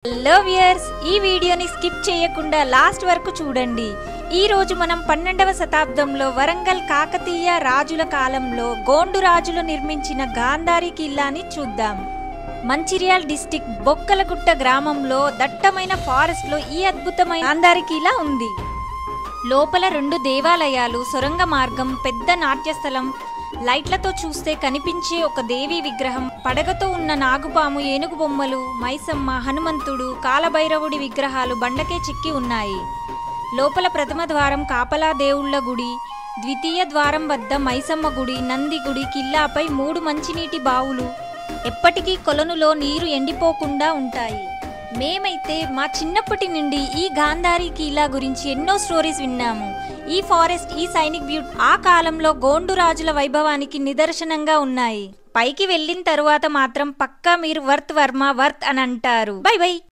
Hello viewers, ఈ వీడియోని skip చేయకుండా లాస్ట్ వరకు చూడండి. ఈ రోజు మనం 12వ శతాబ్దంలో వరంగల్ కాకతీయ రాజుల కాలంలో గోండు రాజులు నిర్మించిన గాంధారి కిల్లాని చూద్దాం. మంచిర్యాల డిస్ట్రిక్ట్ బొక్కలగుట్ట గ్రామంలో దట్టమైన ఫారెస్ట్ లో ఈ అద్భుతమైన గాంధారి కిల్లా ఉంది. లోపల 2 దేవాలయాలు, సొరంగ మార్గం, పెద్ద నాట్యస్థలం, లైట్లతో చూస్తే కనిపించే ఒక దేవి విగ్రహం, పడగతో ఉన్న నాగుపాము, ఏనుగు బొమ్మలు, మైసమ్మ, హనుమంతుడు, కాలభైరవుడి విగ్రహాలు బండకే చిక్కి ఉన్నాయి. లోపల ప్రథమ ద్వారం కాపలా దేవుళ్ల గుడి, ద్వితీయ ద్వారం వద్ద మైసమ్మ గుడి, నంది గుడి, కిల్లాపై 3 మంచినీటి బావులు, ఎప్పటికీ కొలనులో నీరు ఎండిపోకుండా ఉంటాయి. మేమైతే మా చిన్నప్పటి నుండి ఈ గాంధారి కిల్లా గురించి ఎన్నో స్టోరీస్ విన్నాము. ఈ ఫారెస్ట్, ఈ సైనిక్ బ్యూటీ ఆ కాలంలో గోండు రాజుల వైభవానికి నిదర్శనంగా ఉన్నాయి. పైకి వెళ్ళిన తరువాత మాత్రం పక్కా మీరు వర్త్ వర్మ వర్త్ అని అంటారు. By by.